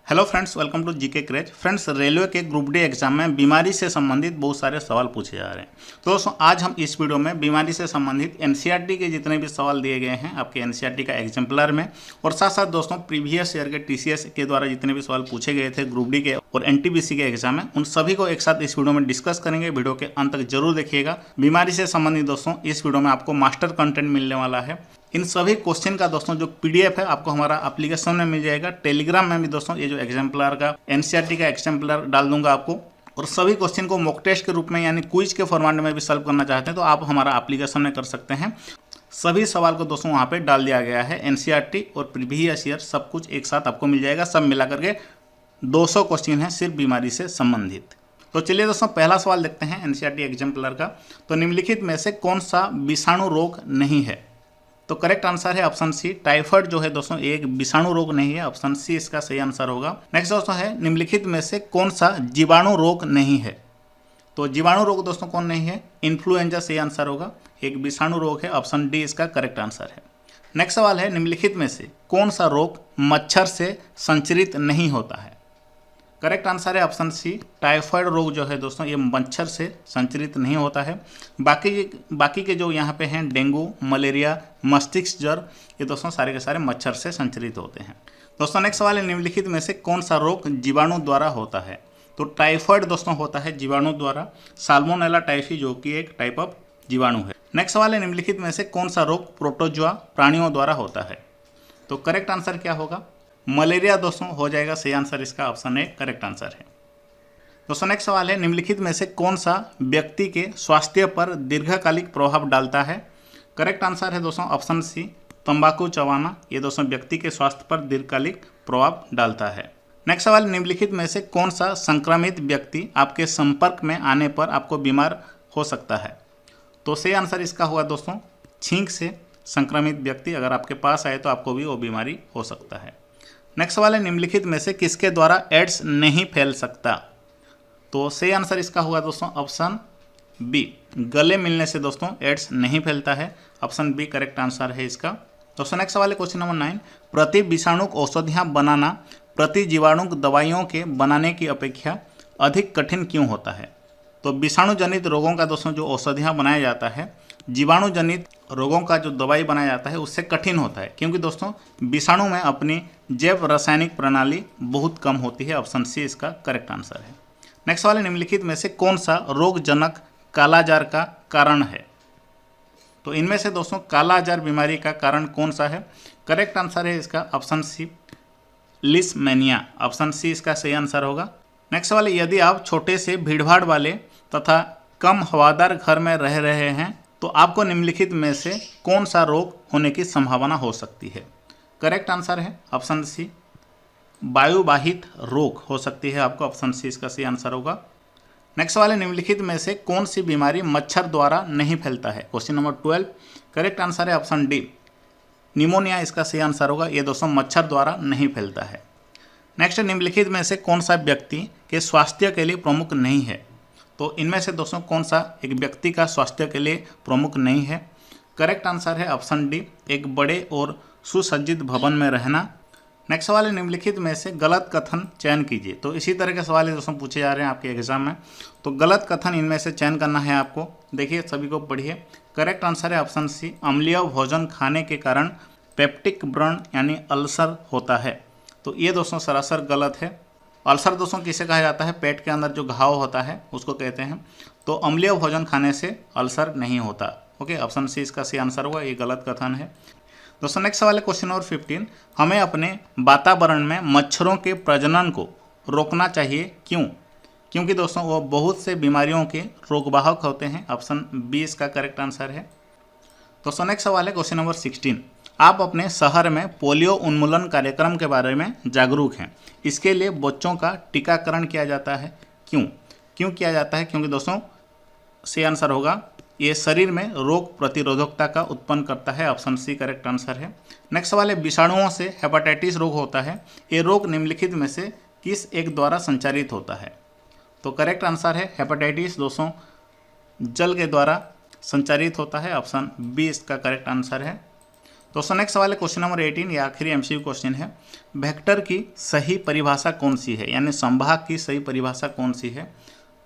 Hello friends, welcome to GK craze. Friends, railway के group D exam में बीमारी से संबंधित बहुत सारे सवाल पूछे जा रहे हैं। तो दोस्तों, आज हम इस वीडियो में बीमारी से संबंधित एनसीईआरटी के जितने भी सवाल दिए गए हैं आपके एनसीईआरटी का एग्जाम्पलर में, और साथ साथ दोस्तों प्रीवियस ईयर के टीसीएस के द्वारा जितने भी सवाल पूछे गए थे ग्रुप डी के और एनटीपीसी के एग्जाम में, उन सभी को एक साथ इस वीडियो में डिस्कस करेंगे। वीडियो के अंत तक जरूर देखिएगा। बीमारी से संबंधित दोस्तों इस वीडियो में आपको मास्टर कंटेंट मिलने वाला है। इन सभी क्वेश्चन का दोस्तों जो पीडीएफ है आपको हमारा एप्लीकेशन में मिल जाएगा। टेलीग्राम में भी दोस्तों ये जो एग्जाम्पलर का एनसीईआरटी का एग्जाम्पलर डाल दूंगा आपको, और सभी क्वेश्चन को मॉक टेस्ट के रूप में यानी क्विज के फॉर्मेट में भी सॉल्व करना चाहते हैं तो आप हमारा एप्लीकेशन में कर सकते हैं। सभी सवाल को दोस्तों वहाँ पे डाल दिया गया है। एनसीईआरटी और प्रीवियस ईयर सब कुछ एक साथ आपको मिल जाएगा। सब मिला करके 200 क्वेश्चन है सिर्फ बीमारी से संबंधित। तो चलिए दोस्तों, पहला सवाल देखते हैं एनसीईआरटी एग्जाम्पलर का। तो निम्नलिखित में से कौन सा विषाणु रोग नहीं है? तो करेक्ट आंसर है ऑप्शन सी, टाइफाइड जो है दोस्तों एक विषाणु रोग नहीं है। ऑप्शन सी इसका सही आंसर होगा। नेक्स्ट दोस्तों है, निम्नलिखित में से कौन सा जीवाणु रोग नहीं है? तो जीवाणु रोग दोस्तों कौन नहीं है? इन्फ्लुएंजा सही आंसर होगा। एक विषाणु रोग है। ऑप्शन डी इसका करेक्ट आंसर है। नेक्स्ट सवाल है, निम्नलिखित में से कौन सा रोग मच्छर से संचरित नहीं होता है? करेक्ट आंसर है ऑप्शन सी, टाइफाइड रोग जो है दोस्तों ये मच्छर से संचरित नहीं होता है। बाकी के जो यहाँ पे हैं डेंगू, मलेरिया, मस्तिष्क ज्वर, ये दोस्तों सारे के सारे मच्छर से संचरित होते हैं। दोस्तों नेक्स्ट सवाल है, निम्नलिखित में से कौन सा रोग जीवाणु द्वारा होता है? तो टाइफाइड दोस्तों होता है जीवाणु द्वारा। साल्मोनेला टाइफी जो कि एक टाइप ऑफ जीवाणु है। नेक्स्ट सवाल है, निम्नलिखित में से कौन सा रोग प्रोटोजोआ प्राणियों द्वारा होता है? तो करेक्ट आंसर क्या होगा? मलेरिया दोस्तों हो जाएगा सही आंसर। इसका ऑप्शन ए करेक्ट आंसर है। दोस्तों नेक्स्ट सवाल है, निम्नलिखित में से कौन सा व्यक्ति के स्वास्थ्य पर दीर्घकालिक प्रभाव डालता है? करेक्ट आंसर है दोस्तों ऑप्शन सी, तंबाकू चबाना। ये दोस्तों व्यक्ति के स्वास्थ्य पर दीर्घकालिक प्रभाव डालता है। नेक्स्ट सवाल, निम्नलिखित में से कौन सा संक्रमित व्यक्ति आपके संपर्क में आने पर आपको बीमार हो सकता है? तो सही आंसर इसका हुआ दोस्तों, छींक से संक्रमित व्यक्ति अगर आपके पास आए तो आपको भी वो बीमारी हो सकता है। नेक्स्ट सवाल है, निम्नलिखित में से किसके द्वारा एड्स नहीं फैल सकता? तो सही आंसर इसका होगा दोस्तों ऑप्शन बी, गले मिलने से दोस्तों एड्स नहीं फैलता है। ऑप्शन बी करेक्ट आंसर है इसका। दोस्तों नेक्स्ट सवाल है क्वेश्चन नंबर 9, प्रति विषाणुक औषधियाँ बनाना प्रति जीवाणुक दवाइयों के बनाने की अपेक्षा अधिक कठिन क्यों होता है? तो विषाणु जनित रोगों का दोस्तों जो औषधियाँ बनाया जाता है, जीवाणु जनित रोगों का जो दवाई बनाया जाता है उससे कठिन होता है, क्योंकि दोस्तों विषाणु में अपनी जैव रासायनिक प्रणाली बहुत कम होती है। ऑप्शन सी इसका करेक्ट आंसर है। नेक्स्ट सवाल है, निम्नलिखित में से कौन सा रोगजनक कालाजार का कारण है? तो इनमें से दोस्तों कालाजार बीमारी का कारण कौन सा है? करेक्ट आंसर है इसका option C, leishmania. Option C इसका सही आंसर होगा। नेक्स्ट सवाल है, यदि आप छोटे से भीड़भाड़ वाले तथा कम हवादार घर में रह रहे हैं तो आपको निम्नलिखित में से कौन सा रोग होने की संभावना हो सकती है? करेक्ट आंसर है ऑप्शन सी, वायुवाहित रोग हो सकती है आपको। ऑप्शन सी इसका सही आंसर होगा। नेक्स्ट सवाल है, निम्नलिखित में से कौन सी बीमारी मच्छर द्वारा नहीं फैलता है? क्वेश्चन नंबर 12, करेक्ट आंसर है ऑप्शन डी, निमोनिया इसका सही आंसर होगा। ये दोस्तों मच्छर द्वारा नहीं फैलता है। नेक्स्ट, निम्नलिखित में से कौन सा व्यक्ति के स्वास्थ्य के लिए प्रमुख नहीं है? तो इनमें से दोस्तों कौन सा एक व्यक्ति का स्वास्थ्य के लिए प्रमुख नहीं है? करेक्ट आंसर है ऑप्शन डी, एक बड़े और सुसज्जित भवन में रहना। नेक्स्ट सवाल है, निम्नलिखित में से गलत कथन चयन कीजिए। तो इसी तरह के सवाल दोस्तों पूछे जा रहे हैं आपके एग्जाम में। तो गलत कथन इनमें से चयन करना है आपको। देखिए सभी को पढ़िए। करेक्ट आंसर है ऑप्शन सी, अम्लीय भोजन खाने के कारण पेप्टिक व्रण यानी अल्सर होता है। तो ये दोस्तों सरासर गलत है। अल्सर दोस्तों किसे कहा जाता है? पेट के अंदर जो घाव होता है उसको कहते हैं। तो अम्लीय भोजन खाने से अल्सर नहीं होता। ओके, ऑप्शन सी इसका सही आंसर होगा। ये गलत कथन है। दोस्तों नेक्स्ट सवाल है क्वेश्चन नंबर 15, हमें अपने वातावरण में मच्छरों के प्रजनन को रोकना चाहिए, क्यों? क्योंकि दोस्तों वो बहुत से बीमारियों के रोगवाहक होते हैं। ऑप्शन बी इसका करेक्ट आंसर है। दोस्तों नेक्स्ट सवाल है क्वेश्चन नंबर 16, आप अपने शहर में पोलियो उन्मूलन कार्यक्रम के बारे में जागरूक हैं। इसके लिए बच्चों का टीकाकरण किया जाता है, क्यों किया जाता है? क्योंकि दोस्तों सही आंसर होगा, ये शरीर में रोग प्रतिरोधकता का उत्पन्न करता है। ऑप्शन सी करेक्ट आंसर है। नेक्स्ट सवाल है, विषाणुओं से हेपेटाइटिस रोग होता है। ये रोग निम्नलिखित में से किस एक द्वारा संचारित होता है? तो करेक्ट आंसर है हेपेटाइटिस दोस्तों जल के द्वारा संचारित होता है। ऑप्शन बी इसका करेक्ट आंसर है। दोस्तों नेक्स्ट सवाल है क्वेश्चन नंबर 18, ये आखिरी एमसीक्यू क्वेश्चन है। वेक्टर की सही परिभाषा कौन सी है, यानी संभाग की सही परिभाषा कौन सी है।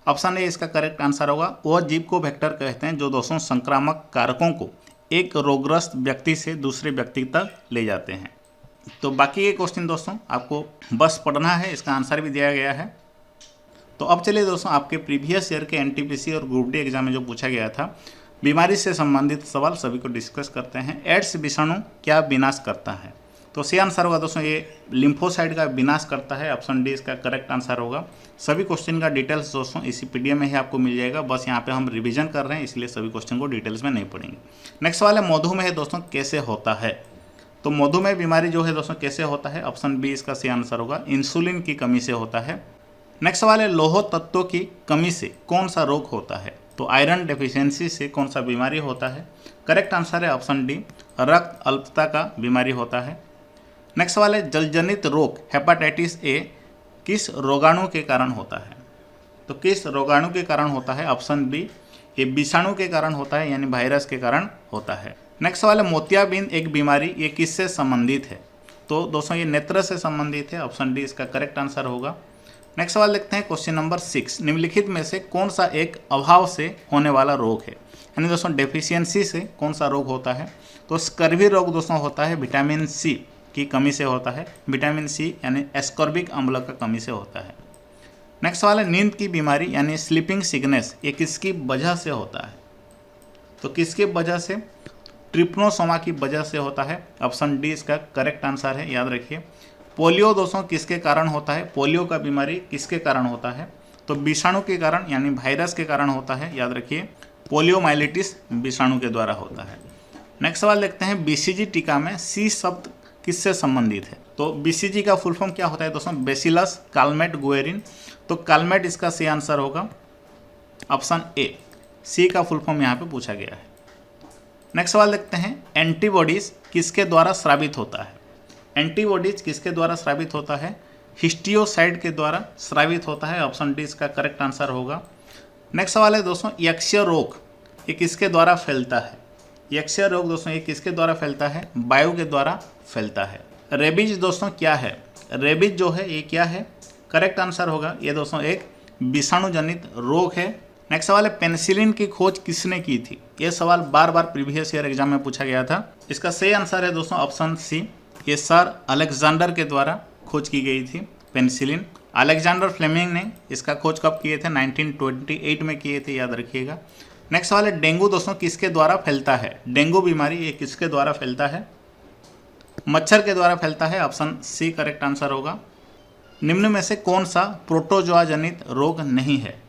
ऑप्शन ए इसका करेक्ट आंसर होगा, वह जीव को वेक्टर कहते हैं जो दोस्तों संक्रामक कारकों को एक रोगग्रस्त व्यक्ति से दूसरे व्यक्ति तक ले जाते हैं। तो बाकी ये क्वेश्चन दोस्तों आपको बस पढ़ना है, इसका आंसर भी दिया गया है। तो अब चलिए दोस्तों आपके प्रीवियस ईयर के एनटीपीसी और ग्रुप डी एग्जाम में जो पूछा गया था बीमारी से संबंधित सवाल सभी को डिस्कस करते हैं। एड्स विषाणु क्या विनाश करता है, तो सही आंसर होगा दोस्तों ये लिम्फोसाइट का विनाश करता है। ऑप्शन डी इसका करेक्ट आंसर होगा। सभी क्वेश्चन का डिटेल्स दोस्तों इसी पीडीएफ में ही आपको मिल जाएगा, बस यहाँ पे हम रिवीजन कर रहे हैं इसलिए सभी क्वेश्चन को डिटेल्स में नहीं पढ़ेंगे। नेक्स्ट सवाल है मधुमेह दोस्तों कैसे होता है, तो मधुमेह बीमारी जो है दोस्तों कैसे होता है, ऑप्शन बी इसका सही आंसर होगा, इंसुलिन की कमी से होता है। नेक्स्ट सवाल है लौह तत्वों की कमी से कौन सा रोग होता है, तो आयरन डेफिशिएंसी से कौन सा बीमारी होता है। करेक्ट आंसर है ऑप्शन डी, रक्त अल्पता का बीमारी होता है। नेक्स्ट सवाल है जलजनित रोग हेपेटाइटिस ए किस रोगाणु के कारण होता है, तो किस रोगाणु के कारण होता है, ऑप्शन बी ये विषाणु के कारण होता है, यानी वायरस के कारण होता है। नेक्स्ट सवाल है मोतियाबिंद एक बीमारी ये किससे संबंधित है, तो दोस्तों ये नेत्र से संबंधित है, ऑप्शन डी इसका करेक्ट आंसर होगा। नेक्स्ट सवाल देखते हैं क्वेश्चन नंबर 6, निम्नलिखित में से कौन सा एक अभाव से होने वाला रोग है, यानी दोस्तों डेफिशिएंसी से कौन सा रोग होता है, तो स्कर्वी रोग दोस्तों होता है विटामिन सी की कमी से होता है, विटामिन सी यानी एस्कॉर्बिक अम्ल का कमी से होता है। नेक्स्ट सवाल है नींद की बीमारी यानी स्लीपिंग सिकनेस ये किसकी वजह से होता है, तो किसकी वजह से, ट्रिप्नोसोमा की वजह से होता है, ऑप्शन डी इसका करेक्ट आंसर है, याद रखिए। पोलियो दोस्तों किसके कारण होता है, पोलियो का बीमारी किसके कारण होता है, तो विषाणु के कारण यानी वायरस के कारण होता है, याद रखिए पोलियोमाइलिटिस विषाणु के द्वारा होता है। नेक्स्ट सवाल देखते हैं बीसीजी टीका में सी शब्द किससे संबंधित है, तो बीसीजी का फुल फॉर्म क्या होता है दोस्तों, बेसिलस कालमेट गुएरिन, तो कालमेट इसका सही आंसर होगा, ऑप्शन ए सी का फुल फॉर्म यहाँ पे पूछा गया है। नेक्स्ट सवाल देखते हैं एंटीबॉडीज किसके द्वारा स्रावित होता है, एंटीबॉडीज किसके द्वारा स्रावित होता है, हिस्टियोसाइड के द्वारा स्रावित होता है, ऑप्शन डी इसका करेक्ट आंसर होगा। नेक्स्ट सवाल है दोस्तों यक्षय रोग ये किसके द्वारा फैलता है, यक्षय रोग दोस्तों ये किसके द्वारा फैलता है, वायु के द्वारा फैलता है। रेबीज दोस्तों क्या है, रेबीज जो है ये क्या है, करेक्ट आंसर होगा ये दोस्तों एक विषाणु जनित रोग है। नेक्स्ट सवाल है पेनिसिलिन की खोज किसने की थी, ये सवाल बार बार प्रीवियस ईयर एग्जाम में पूछा गया था। इसका सही आंसर है दोस्तों ऑप्शन सी, ये सर अलेक्जेंडर के द्वारा खोज की गई थी पेनिसिलिन। अलेक्जेंडर फ्लेमिंग ने इसका खोज कब किए थे, 1928 में किए थे, याद रखिएगा। नेक्स्ट सवाल है डेंगू दोस्तों किसके द्वारा फैलता है, डेंगू बीमारी ये किसके द्वारा फैलता है, मच्छर के द्वारा फैलता है, ऑप्शन सी करेक्ट आंसर होगा। निम्न में से कौन सा प्रोटोजोआ जनित रोग नहीं है,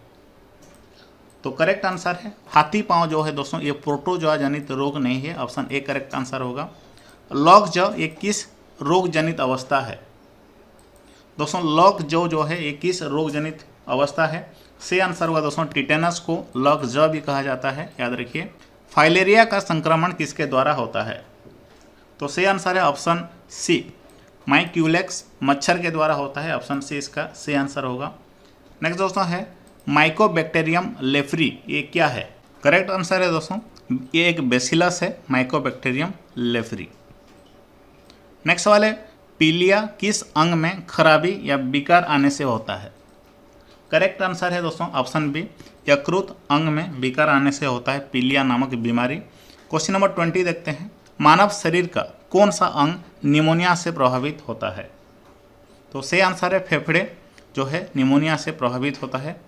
तो करेक्ट आंसर है हाथी पांव जो है दोस्तों ये प्रोटोजोआ जनित रोग नहीं है, ऑप्शन ए करेक्ट आंसर होगा। लॉक जॉ ये किस रोग जनित अवस्था है, दोस्तों लॉक जॉ जो है ये किस रोग जनित अवस्था है, सही आंसर होगा दोस्तों टिटेनस को लॉक जॉ भी कहा जाता है, याद रखिए। फाइलेरिया का संक्रमण किसके द्वारा होता है, तो सही आंसर है ऑप्शन सी माइक्यूलेक्स मच्छर के द्वारा होता है, ऑप्शन सी इसका सही आंसर होगा। नेक्स्ट दोस्तों है माइकोबैक्टीरियम लेफ्री ये क्या है, करेक्ट आंसर है दोस्तों ये एक बेसिलस है माइकोबैक्टीरियम लेफ्री। नेक्स्ट सवाल है पीलिया किस अंग में खराबी या विकार आने से होता है, करेक्ट आंसर है दोस्तों ऑप्शन बी यकृत अंग में विकार आने से होता है पीलिया नामक बीमारी। क्वेश्चन नंबर 20 देखते हैं मानव शरीर का कौन सा अंग निमोनिया से प्रभावित होता है, तो सही आंसर है फेफड़े जो है निमोनिया से प्रभावित होता है।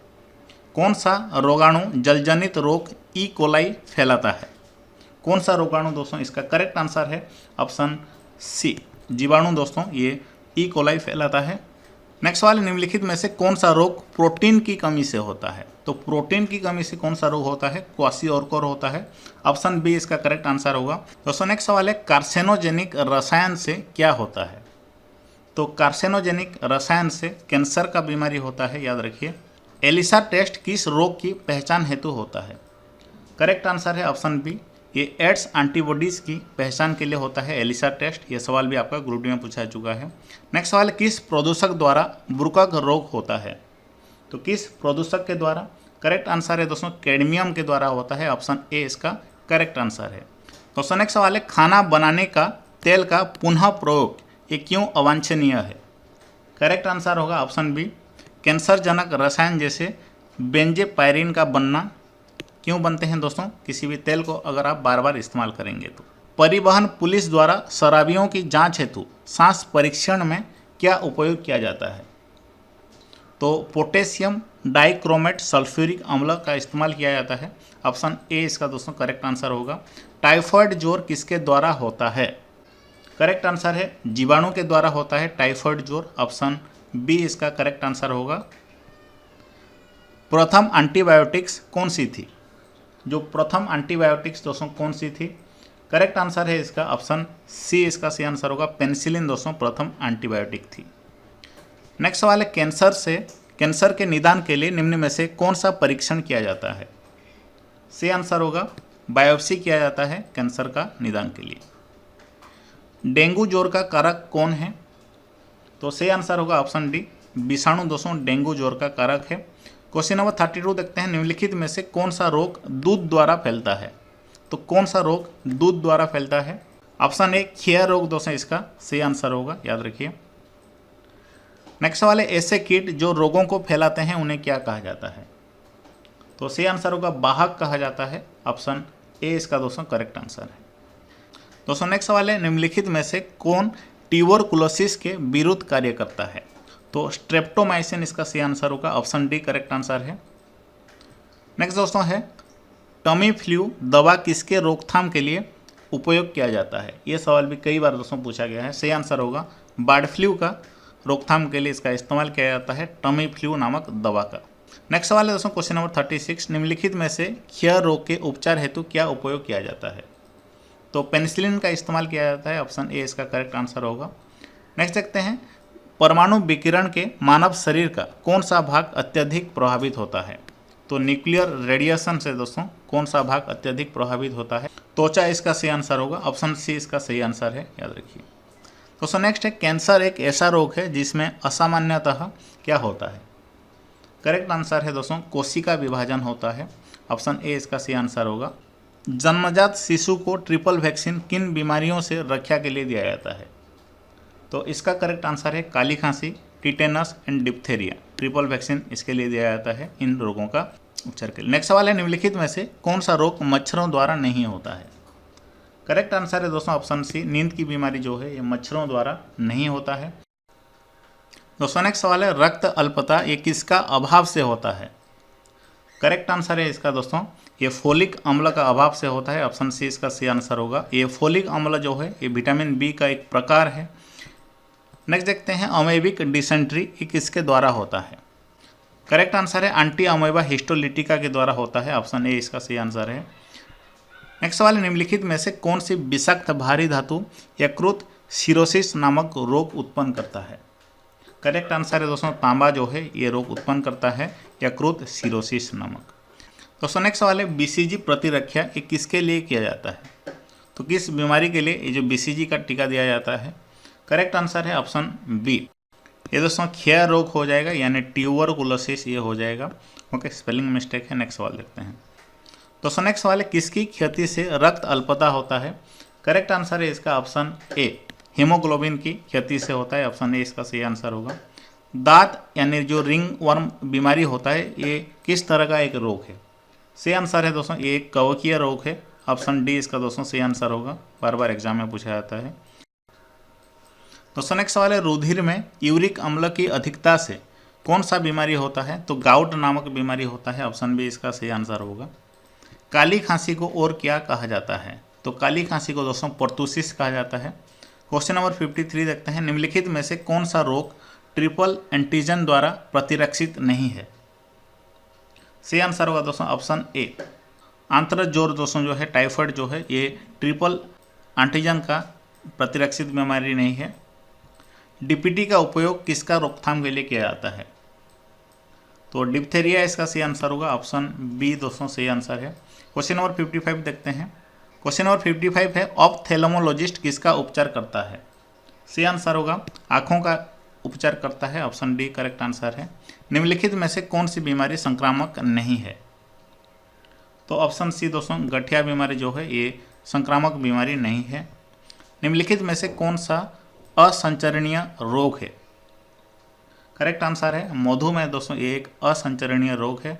कौन सा रोगाणु जलजनित रोग ई कोलाई फैलाता है, कौन सा रोगाणु दोस्तों, इसका करेक्ट आंसर है ऑप्शन सी जीवाणु दोस्तों ये ई कोलाई फैलाता है। नेक्स्ट सवाल निम्नलिखित में से कौन सा रोग प्रोटीन की कमी से होता है, तो प्रोटीन की कमी से कौन सा रोग होता है, क्वासिओर्कोर होता है, ऑप्शन बी इसका करेक्ट आंसर होगा। दोस्तों नेक्स्ट सवाल है कार्सिनोजेनिक रसायन से क्या होता है, तो कार्सिनोजेनिक रसायन से कैंसर का बीमारी होता है, याद रखिए। एलिसा टेस्ट किस रोग की पहचान हेतु होता है, करेक्ट आंसर है ऑप्शन बी ये एड्स एंटीबॉडीज़ की पहचान के लिए होता है एलिसा टेस्ट, ये सवाल भी आपका ग्रुप डी में पूछा चुका है। नेक्स्ट सवाल किस प्रदूषक द्वारा ब्रुकक रोग होता है, तो किस प्रदूषक के द्वारा, करेक्ट आंसर है दोस्तों कैडमियम के द्वारा होता है, ऑप्शन ए इसका करेक्ट आंसर है। दोस्तों नेक्स्ट सवाल है खाना बनाने का तेल का पुनः प्रयोग ये क्यों अवांछनीय है? करेक्ट आंसर होगा ऑप्शन बी, कैंसरजनक रसायन जैसे बेंजेपायरिन का बनना क्यों बनते हैं दोस्तों? किसी भी तेल को अगर आप बार बार इस्तेमाल करेंगे तो। परिवहन पुलिस द्वारा शराबियों की जांच हेतु सांस परीक्षण में क्या उपयोग किया जाता है? तो पोटेशियम डाइक्रोमेट सल्फ्यूरिक अम्ल का इस्तेमाल किया जाता है। ऑप्शन ए इसका दोस्तों करेक्ट आंसर होगा। टाइफाइड ज्वर किसके द्वारा होता है? करेक्ट आंसर है जीवाणु के द्वारा होता है टाइफाइड ज्वर। ऑप्शन बी इसका करेक्ट आंसर होगा। प्रथम एंटीबायोटिक्स कौन सी थी? जो प्रथम एंटीबायोटिक्स दोस्तों कौन सी थी? करेक्ट आंसर है इसका ऑप्शन सी इसका सही आंसर होगा। पेनिसिलिन दोस्तों प्रथम एंटीबायोटिक थी। नेक्स्ट सवाल है कैंसर के निदान के लिए निम्न में से कौन सा परीक्षण किया जाता है? सही आंसर होगा बायोप्सी किया जाता है कैंसर का निदान के लिए। डेंगू ज्वर का कारक कौन है? तो सही आंसर होगा ऑप्शन डी, विषाणु दोस्तों डेंगू ज्वर का कारक है। क्वेश्चन नंबर 32 देखते हैं, निम्नलिखित में से कौन सा रोग दूध द्वारा फैलता है? तो कौन सा रोग दूध द्वारा फैलता है? ऑप्शन ए क्षय रोग दोस्तों इसका सही आंसर होगा, याद रखिए। नेक्स्ट सवाल है ऐसे कीट जो रोगों को फैलाते हैं उन्हें क्या कहा जाता है? तो सही आंसर होगा वाहक कहा जाता है। ऑप्शन ए इसका दोस्तों करेक्ट आंसर है। दोस्तों नेक्स्ट सवाल है निम्नलिखित में से कौन ट्यूबरकुलोसिस के विरुद्ध कार्य करता है? तो स्ट्रेप्टोमाइसिन इसका सही आंसर होगा। ऑप्शन डी करेक्ट आंसर है। नेक्स्ट दोस्तों है टमी फ्लू दवा किसके रोकथाम के लिए उपयोग किया जाता है? ये सवाल भी कई बार दोस्तों पूछा गया है। सही आंसर होगा बर्ड फ्लू का रोकथाम के लिए इसका इस्तेमाल किया जाता है टमी फ्लू नामक दवा का। नेक्स्ट सवाल है दोस्तों क्वेश्चन नंबर 36, निम्नलिखित में से क्षय रोग के उपचार हेतु क्या उपयोग किया जाता है? तो पेनिसिलिन का इस्तेमाल किया जाता है। ऑप्शन ए इसका करेक्ट आंसर होगा। नेक्स्ट देखते हैं परमाणु विकिरण के मानव शरीर का कौन सा भाग अत्यधिक प्रभावित होता है? तो न्यूक्लियर रेडिएशन से दोस्तों कौन सा भाग अत्यधिक प्रभावित होता है? त्वचा इसका सही आंसर होगा। ऑप्शन सी इसका सही आंसर है, याद रखिए। दोस्तों नेक्स्ट है कैंसर एक ऐसा रोग है जिसमें असामान्यतः क्या होता है? करेक्ट आंसर है दोस्तों कोशिका विभाजन होता है। ऑप्शन ए इसका सही आंसर होगा। जन्मजात शिशु को ट्रिपल वैक्सीन किन बीमारियों से रक्षा के लिए दिया जाता है? तो इसका करेक्ट आंसर है काली खांसी, tetanus and diphtheria. Triple vaccine इसके लिए दिया जाता है इन रोगों का उपचार के लिए। नेक्स्ट सवाल है निम्नलिखित में से कौन सा रोग मच्छरों द्वारा नहीं होता है? करेक्ट आंसर है दोस्तों ऑप्शन सी, नींद की बीमारी जो है ये मच्छरों द्वारा नहीं होता है। दोस्तों नेक्स्ट सवाल है रक्त अल्पता ये किसका अभाव से होता है? करेक्ट आंसर है इसका दोस्तों ये फोलिक अम्ल का अभाव से होता है। ऑप्शन सी इसका सही आंसर होगा। ये फोलिक अम्ल जो है ये विटामिन बी का एक प्रकार है। नेक्स्ट देखते हैं अमेबिक डिसेंट्री ये किसके द्वारा होता है? करेक्ट आंसर है एंटी अमेबा हिस्टोलिटिका के द्वारा होता है। ऑप्शन ए इसका सही आंसर है। नेक्स्ट सवाल निम्नलिखित में से कौन सी विषाक्त भारी धातु यकृत सिरोसिस नामक रोग उत्पन्न करता है? करेक्ट आंसर है दोस्तों तांबा जो है ये रोग उत्पन्न करता है यकृत सिरोसिस नामक। दोस्तों नेक्स्ट सवाल है बीसीजी प्रतिरक्षा ये किसके लिए किया जाता है? तो किस बीमारी के लिए ये जो बीसीजी का टीका दिया जाता है? करेक्ट आंसर है ऑप्शन बी। ये दोस्तों क्षय रोग हो जाएगा यानी ट्यूबरकुलोसिस ये हो जाएगा। ओके स्पेलिंग मिस्टेक है। नेक्स्ट सवाल देखते हैं। दोस्तों नेक्स्ट सवाल है किसकी क्षति से रक्त अल्पता होता है? करेक्ट आंसर है इसका ऑप्शन ए, हीमोग्लोबिन की क्षति से होता है। ऑप्शन ए इसका सही आंसर होगा। दांत यानी जो रिंग वर्म बीमारी होता है ये किस तरह का एक रोग है? सही आंसर है दोस्तों ये एक कवकीय रोग है। ऑप्शन डी इसका दोस्तों सही आंसर होगा, बार बार एग्जाम में पूछा जाता है। दोस्तों नेक्स्ट सवाल है रुधिर में यूरिक अम्ल की अधिकता से कौन सा बीमारी होता है? तो गाउट नामक बीमारी होता है। ऑप्शन बी इसका सही आंसर होगा। काली खांसी को और क्या कहा जाता है? तो काली खांसी को दोस्तों पर्टूसिस कहा जाता है। क्वेश्चन नंबर 53 देखते हैं निम्नलिखित में से कौन सा रोग ट्रिपल एंटीजन द्वारा प्रतिरक्षित नहीं है? सही आंसर होगा दोस्तों ऑप्शन ए, आंत्रज्वर दोस्तों जो है टाइफाइड जो है ये ट्रिपल एंटीजन का प्रतिरक्षित बीमारी नहीं है। डीपीटी का उपयोग किसका रोकथाम के लिए किया जाता है? तो डिप्थेरिया इसका सही आंसर होगा। ऑप्शन बी दोस्तों सही आंसर है। क्वेश्चन नंबर 55 देखते हैं। क्वेश्चन नंबर 55 है ऑप्थेल्मोलॉजिस्ट किसका उपचार करता है? सही आंसर होगा आँखों का उपचार करता है। ऑप्शन डी करेक्ट आंसर है। निम्नलिखित में से कौन सी बीमारी संक्रामक नहीं है? तो ऑप्शन सी दोस्तों गठिया बीमारी जो है ये संक्रामक बीमारी नहीं है। निम्नलिखित में से कौन सा असंचरणीय रोग है? करेक्ट आंसर है मधुमेह दोस्तों, ये एक असंचरणीय रोग है।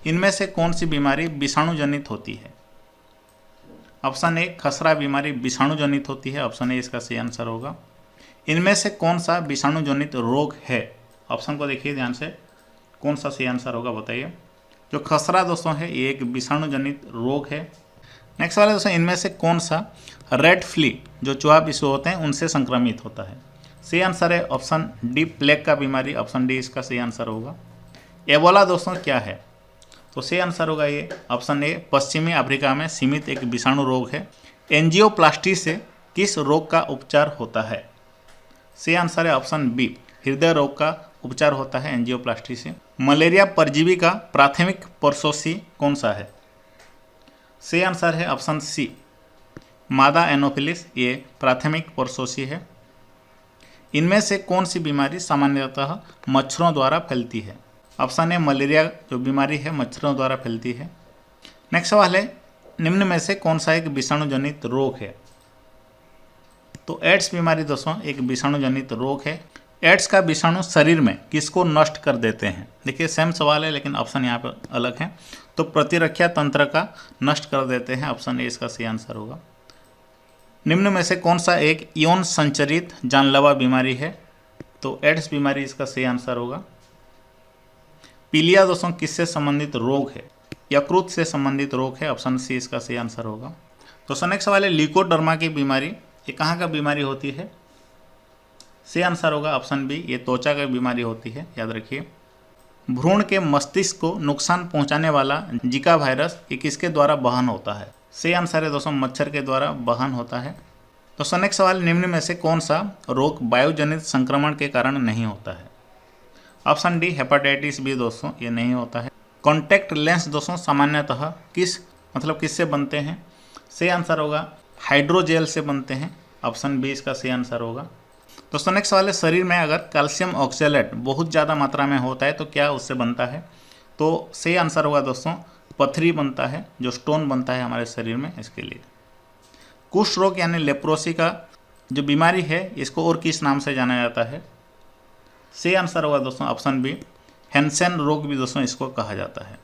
इनमें से कौन सी बीमारी विषाणु जनित होती है? ऑप्शन ए खसरा बीमारी विषाणु जनित होती है, ऑप्शन ए इसका सही आंसर होगा। इनमें से कौन सा विषाणु जनित रोग है? ऑप्शन को देखिए ध्यान से, कौन सा सही आंसर होगा बताइए। जो खसरा दोस्तों है ये एक विषाणु जनित रोग है। नेक्स्ट वाला दोस्तों, इनमें से कौन सा रेड फ्ली जो चूहा बिच्छू होते हैं उनसे संक्रमित होता है? सही आंसर है ऑप्शन डी प्लेग का बीमारी, ऑप्शन डी इसका सही आंसर होगा। एबोला दोस्तों क्या है? तो सही आंसर होगा ये ऑप्शन ए पश्चिमी अफ्रीका में सीमित एक विषाणु रोग है। एंजियोप्लास्टी से किस रोग का उपचार होता है? सही आंसर है ऑप्शन बी हृदय रोग का उपचार होता है एंजियोप्लास्टी से। मलेरिया परजीवी का प्राथमिक परपोषी कौन सा है? सही आंसर है ऑप्शन सी मादा एनोफिलिस, ये प्राथमिक परपोषी है। इनमें से कौन सी बीमारी सामान्यतः मच्छरों द्वारा फैलती है? ऑप्शन ए मलेरिया जो बीमारी है मच्छरों द्वारा फैलती है। नेक्स्ट सवाल है, निम्न में से कौन सा एक विषाणु जनित रोग है? तो एड्स बीमारी दोस्तों एक विषाणु जनित रोग है। एड्स का विषाणु शरीर में किसको नष्ट कर देते हैं? देखिए सेम सवाल है लेकिन ऑप्शन यहाँ पर अलग है। तो प्रतिरक्षा तंत्र का नष्ट कर देते हैं, ऑप्शन ए इसका सही आंसर होगा। निम्न में से कौन सा एक यौन संचरित जानलेवा बीमारी है? तो एड्स बीमारी इसका सही आंसर होगा। पीलिया दोस्तों किससे संबंधित रोग है? यकृत से संबंधित रोग है, ऑप्शन सी इसका सही आंसर होगा। दोस्तों नेक्स्ट सवाल है, ल्यूकोडर्मा की बीमारी ये कहाँ का बीमारी होती है? सही आंसर होगा ऑप्शन बी ये त्वचा की बीमारी होती है, याद रखिए। भ्रूण के मस्तिष्क को नुकसान पहुंचाने वाला जिका वायरस ये किसके द्वारा वहन होता है? सही आंसर है दोस्तों मच्छर के द्वारा वहन होता है। दोस्तों नेक्स्ट सवाल, निम्न में से कौन सा रोग वायुजनित संक्रमण के कारण नहीं होता है? ऑप्शन डी हेपेटाइटिस बी दोस्तों ये नहीं होता है। कॉन्टैक्ट लेंस दोस्तों सामान्यतः किससे बनते हैं? सही आंसर होगा हाइड्रोजेल से बनते हैं, ऑप्शन बी इसका सही आंसर होगा। दोस्तों नेक्स्ट सवाल है, शरीर में अगर कैल्शियम ऑक्सैलेट बहुत ज़्यादा मात्रा में होता है तो क्या उससे बनता है? तो सही आंसर होगा दोस्तों पथरी बनता है, जो स्टोन बनता है हमारे शरीर में इसके लिए। कुष्ठ रोग यानी लेप्रोसी का जो बीमारी है इसको और किस नाम से जाना जाता है? सही आंसर होगा दोस्तों ऑप्शन बी हैंसेन रोग भी दोस्तों इसको कहा जाता है।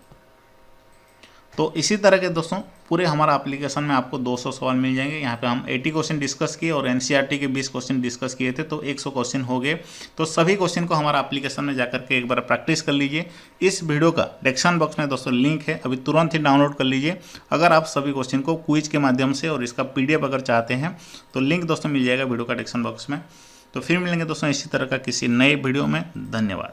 तो इसी तरह के दोस्तों पूरे हमारा एप्लीकेशन में आपको 200 सवाल मिल जाएंगे। यहाँ पे हम 80 क्वेश्चन डिस्कस किए और एनसीईआरटी के 20 क्वेश्चन डिस्कस किए थे, तो 100 क्वेश्चन हो गए। तो सभी क्वेश्चन को हमारा एप्लीकेशन में जाकर के एक बार प्रैक्टिस कर लीजिए। इस वीडियो का डिस्क्रिप्शन बॉक्स में दोस्तों लिंक है, अभी तुरंत ही डाउनलोड कर लीजिए। अगर आप सभी क्वेश्चन को क्विज के माध्यम से और इसका PDF अगर चाहते हैं तो लिंक दोस्तों मिल जाएगा वीडियो का डिस्क्रिप्शन बॉक्स में। तो फिर मिलेंगे दोस्तों इसी तरह का किसी नए वीडियो में। धन्यवाद।